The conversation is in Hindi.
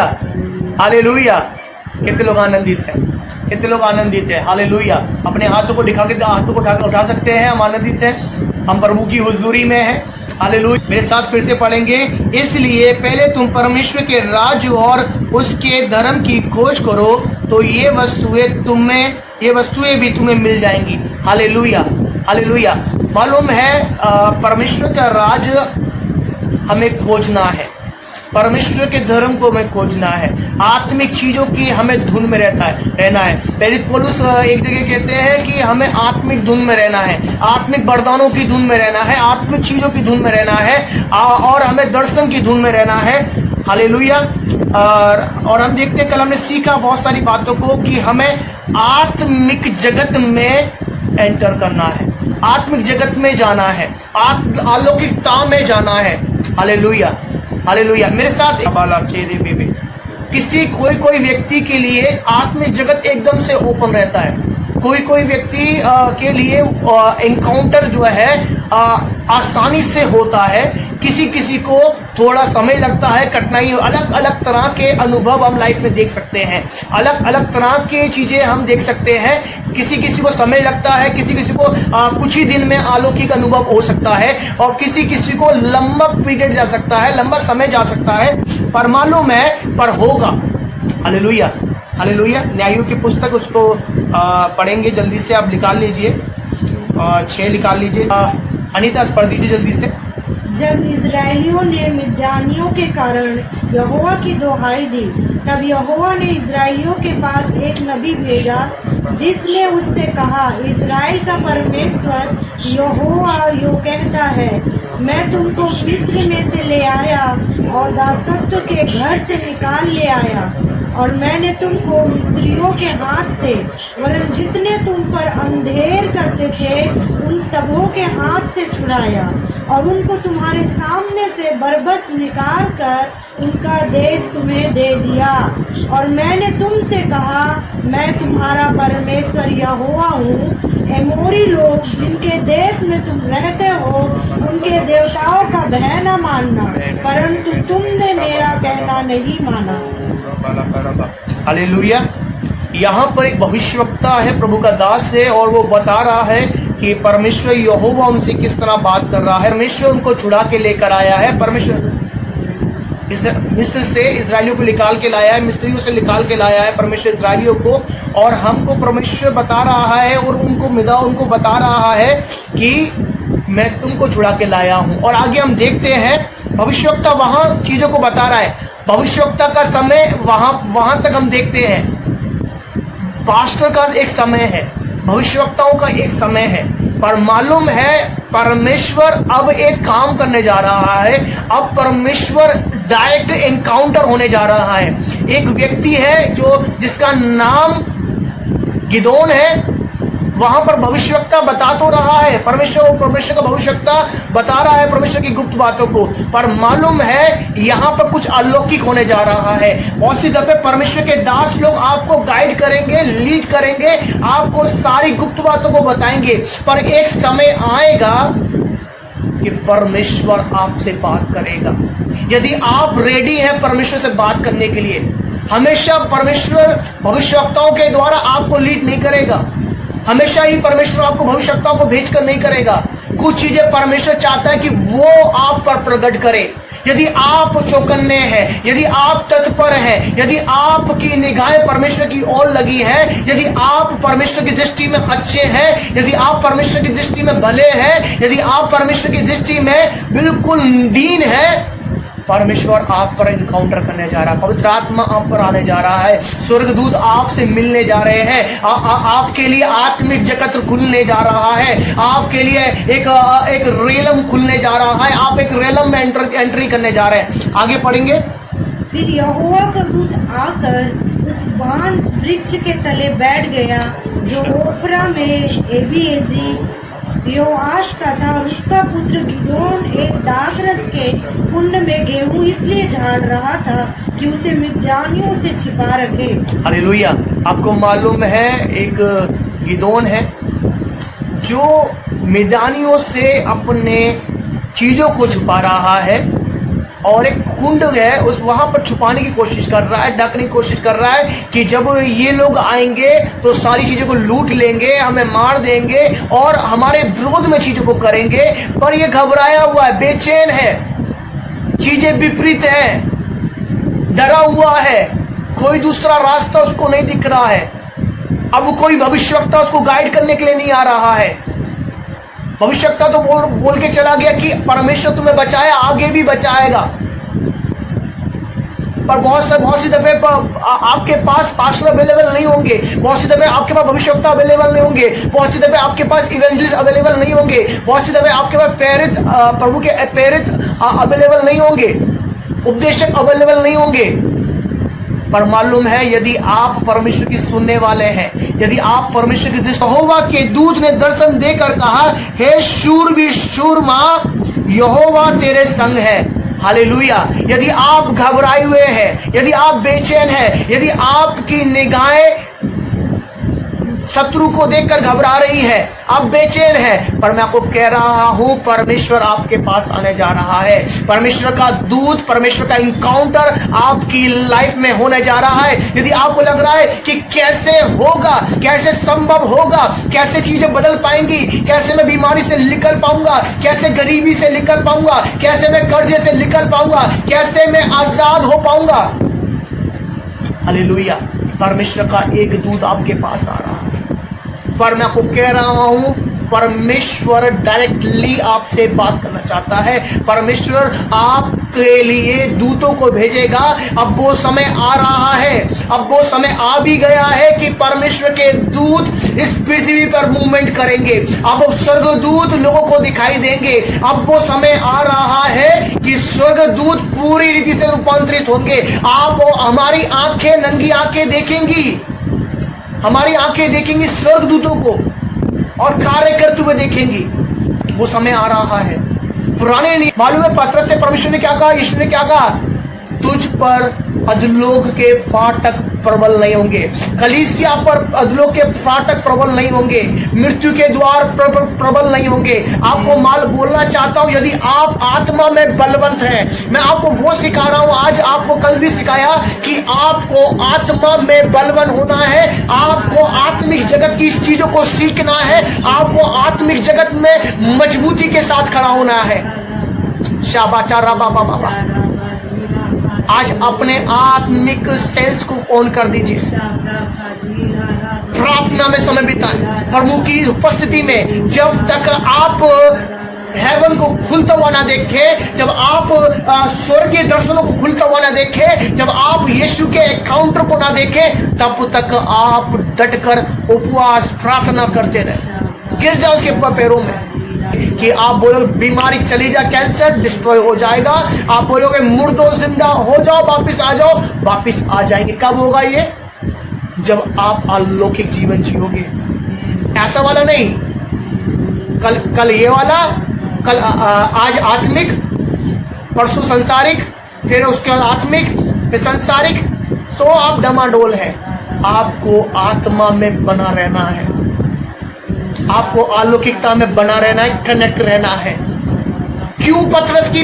Hallelujah, hallelujah. कितने लोग आनंदित हैं, कितने लोग आनंदित हैं, हालेलुया। अपने हाथों को दिखा के हाथों को उठा सकते हैं, हम आनंदित हैं, हम प्रभु की हुजूरी में हैं, हालेलुया। मेरे साथ फिर से पढ़ेंगे। इसलिए पहले तुम परमेश्वर के राज्य और उसके धर्म की खोज करो, तो ये वस्तुएं भी तुम्हें मिल जाएंगी, हालेलुया, हालेलुया। मालूम है परमेश्वर का राज हमें खोजना है, परमेश्वर के धर्म को हमें खोजना है, आत्मिक चीजों की हमें धुन में रहना है। प्रेरित पौलुस एक जगह कहते हैं कि हमें आत्मिक धुन में रहना है, आत्मिक वरदानों की धुन में रहना है, आत्मिक चीजों की धुन में रहना है, और हमें दर्शन की धुन में रहना है, हालेलुया। और हम देखते हैं, कल हमने सीखा बहुत सारी बातों को कि हमें आत्मिक जगत में एंटर करना है, आत्मिक जगत में जाना है, अलौकिकता में जाना है, हालेलुया, हालेलुया। मेरे साथ कोई व्यक्ति के लिए आत्मिक जगत एकदम से ओपन रहता है, कोई व्यक्ति के लिए एनकाउंटर जो है आसानी से होता है, किसी को थोड़ा समय लगता है, कठिनाई, अलग अलग तरह के अनुभव हम लाइफ में देख सकते हैं, अलग अलग तरह की चीजें हम देख सकते हैं। किसी को समय लगता है, किसी को कुछ ही दिन में अलौकिक अनुभव हो सकता है, और किसी को लंबा पीरियड जा सकता है, लंबा समय जा सकता है, पर मालूम है पर होगा, हालेलुया, हालेलुया। न्यायों की पुस्तक उसको पढ़ेंगे, जल्दी से आप निकाल लीजिए, 6 निकाल लीजिए। अनीता पढ़ दीजिए जल्दी से। जब इजराइलियों ने मिद्यानियों के कारण यहोवा की दोहाई दी, तब यहोवा ने इजराइलियों के पास एक नबी भेजा, जिसने उससे कहा, इजराइल का परमेश्वर यहोवा यो कहता है, मैं तुमको मिस्र में से ले आया और दासत्व के घर से निकाल ले आया, और मैंने तुमको मिस्रियों के हाथ से, वरन जितने तुम पर अंधेर करते थे उन सबों के हाथ से छुड़ाया, और उनको तुम्हारे सामने से बरबस निकाल कर उनका देश तुम्हें दे दिया। और मैंने तुमसे कहा, मैं तुम्हारा परमेश्वर यहोवा हूँ। एमोरी लोग जिनके देश में तुम रहते हो, उनके देवताओं का भय न मानना, परंतु तुमने मेरा कहना नहीं माना। हालेलुया। यहाँ पर एक भविष्यवक्ता है, प्रभु का दास है, और वो बता रहा है कि परमेश्वर यहोवा उनसे किस तरह बात कर रहा है। परमेश्वर उनको छुड़ा के लेकर आया है, परमेश्वर मिस्र से इजराइलियों को निकाल के लाया है, मिस्रियों से निकाल के लाया है परमेश्वर इजराइलियों को, और हमको परमेश्वर बता रहा है और उनको बता रहा है कि मैं तुमको छुड़ा के लाया हूँ। और आगे हम देखते हैं भविष्यवक्ता वहाँ चीजों को बता रहा है, भविष्यवक्ता का समय वहां तक हम देखते हैं, पास्टर का एक समय है, भविष्यवक्ताओं का एक समय है, पर मालूम है परमेश्वर अब एक काम करने जा रहा है। अब परमेश्वर डायरेक्ट एनकाउंटर होने जा रहा है। एक व्यक्ति है जिसका नाम गिदोन है, वहां पर भविष्यवक्ता बता तो रहा है, परमेश्वर का भविष्यवक्ता बता रहा है परमेश्वर की गुप्त बातों को, पर मालूम है यहाँ पर कुछ अलौकिक होने जा रहा है। और सीधा पे परमेश्वर के दास लोग आपको गाइड करेंगे, लीड करेंगे, आपको सारी गुप्त बातों को बताएंगे, पर एक समय आएगा कि परमेश्वर आपसे बात करेगा। यदि आप रेडी हैं परमेश्वर से बात करने के लिए, हमेशा परमेश्वर भविष्यवक्ताओं के द्वारा आपको लीड नहीं करेगा, हमेशा ही परमेश्वर आपको भविष्यवक्ताओं को भेजकर नहीं करेगा। कुछ चीजें परमेश्वर चाहता है कि वो आप पर प्रकट करे। यदि आप चौकन्ने हैं, यदि आप तत्पर हैं, यदि आपकी निगाहें परमेश्वर की ओर लगी है, यदि आप परमेश्वर की दृष्टि में अच्छे हैं, यदि आप परमेश्वर की दृष्टि में भले हैं, यदि आप परमेश्वर की दृष्टि में बिल्कुल दीन है, परमेश्वर आप पर इनकाउंटर करने जा रहा है, पवित्र आत्मा आप पर आने जा रहा है, स्वर्गदूत आपसे मिलने जा रहे हैं, आपके लिए आत्मिक जगत खुलने जा रहा है, आपके लिए एक रेलम खुलने जा रहा है, आप एक रेलम में एंट्री करने जा रहे हैं। आगे पढ़ेंगे। फिर यहोवा का दूत आकर उस बांज वृक्ष के तले बैठ गया, जो ओपरा में एबीएजी योआश का था, और उसका पुत्र गिदोन एक दाखरस के कुंड में गेहूं इसलिए झाड़ रहा था कि उसे मिद्यानियों से छिपा रखे। हालेलुया। आपको मालूम है एक गिदोन है जो मिद्यानियों से अपने चीजों को छुपा रहा है, और एक कुंड है, उस वहां पर छुपाने की कोशिश कर रहा है, ढकने की कोशिश कर रहा है कि जब ये लोग आएंगे तो सारी चीजों को लूट लेंगे, हमें मार देंगे और हमारे विरोध में चीजों को करेंगे। पर ये घबराया हुआ है, बेचैन है, चीजें विपरीत हैं, डरा हुआ है, कोई दूसरा रास्ता उसको नहीं दिख रहा है। अब कोई भविष्यवक्ता उसको गाइड करने के लिए नहीं आ रहा है। भविष्यवक्ता तो बोल के चला गया कि परमेश्वर तुम्हें बचाया, आगे भी बचाएगा। पर बहुत सी दफे आपके पास पास्टर अवेलेबल नहीं होंगे, बहुत सी दफे आपके पास भविष्यवक्ता अवेलेबल नहीं होंगे, बहुत सी दफे आपके पास इवेंजलिस्ट अवेलेबल नहीं होंगे, बहुत सी दफे आपके पास प्रेरित प्रभु के प्रेरित अवेलेबल नहीं होंगे, उपदेशक अवेलेबल नहीं होंगे। पर मालूम है, यदि आप परमेश्वर की सुनने वाले हैं, यदि आप परमेश्वर की दृष्टि, यहोवा के दूत ने दर्शन देकर कहा, हे शूरवीर शूरमा, यहोवा तेरे संग है। हालेलुया। यदि आप घबराए हुए हैं, यदि आप बेचैन हैं, यदि आपकी निगाहें शत्रु को देखकर घबरा रही है, आप बेचैन हैं, पर मैं आपको कह रहा हूं, परमेश्वर आपके पास आने जा रहा है। परमेश्वर का दूत, परमेश्वर का इनकाउंटर आपकी लाइफ में होने जा रहा है। यदि आपको लग रहा है कि कैसे होगा, कैसे संभव होगा, कैसे चीजें बदल पाएंगी, कैसे मैं बीमारी से निकल पाऊंगा, कैसे गरीबी से निकल पाऊंगा, कैसे मैं कर्जे से निकल पाऊंगा, कैसे मैं आजाद हो पाऊंगा, हालेलुया, परमेश्वर का एक दूत आपके पास आ रहा है। पर मैं आपको कह रहा हूं, परमेश्वर डायरेक्टली आपसे बात करना चाहता है। परमेश्वर आपके लिए दूतों को भेजेगा। अब वो समय आ रहा है, अब वो समय आ भी गया है कि परमेश्वर के दूत इस पृथ्वी पर मूवमेंट करेंगे। अब स्वर्गदूत लोगों को दिखाई देंगे। अब वो समय आ रहा है कि स्वर्गदूत पूरी रीति से रूपांतरित होंगे। आप हमारी आंखें, नंगी आंखें देखेंगी, हमारी आंखें देखेंगी स्वर्गदूतों को और कार्य करते हुए देखेंगी। वो समय आ रहा है। पुराने नहीं मालूम है, पत्रस से परमेश्वर ने क्या कहा, यीशु ने क्या कहा, तुझ पर अधोलोक के फाटक प्रबल नहीं होंगे, कलीसिया पर अधोलोक के फाटक प्रबल नहीं होंगे, मृत्यु के द्वार प्रबल नहीं होंगे। आपको माल बोलना चाहता हूं, यदि आप आत्मा में बलवंत हैं, मैं आपको वो सिखा रहा हूं, आज आपको कल भी सिखाया कि आपको आत्मा में बलवान होना है। आपको आत्मिक जगत की चीजों को सीखना है। आपको आत्मिक जगत में मजबूती के साथ खड़ा होना है। शाबाचा बाबा, आज अपने आत्मिक सेंस को ऑन कर दीजिए, प्रार्थना में समय बिताएं प्रभु की उपस्थिति में। जब तक आप हेवन को खुलता हुआ ना देखे, जब आप स्वर्गीय दर्शनों को खुलता हुआ ना देखे, जब आप यीशु के एनकाउंटर को ना देखे, तब तक आप डटकर उपवास प्रार्थना करते रहे। गिर जाओ उसके पैरों में कि आप बोलोगे बीमारी चली जा, कैंसर डिस्ट्रॉय हो जाएगा। आप बोलोगे मुर्दों जिंदा हो जाओ, वापिस आ जाओ, वापिस आ जाएंगे। कब होगा ये? जब आप अलौकिक जीवन जियोगे। ऐसा वाला नहीं, कल ये वाला, कल आज आत्मिक, परसों सांसारिक, फिर उसके बाद आत्मिक, फिर सांसारिक, तो आप डमाडोल है। आपको आत्मा में बना रहना है, आपको अलौकिकता में बना रहना है, कनेक्ट रहना है। क्यों पतरस की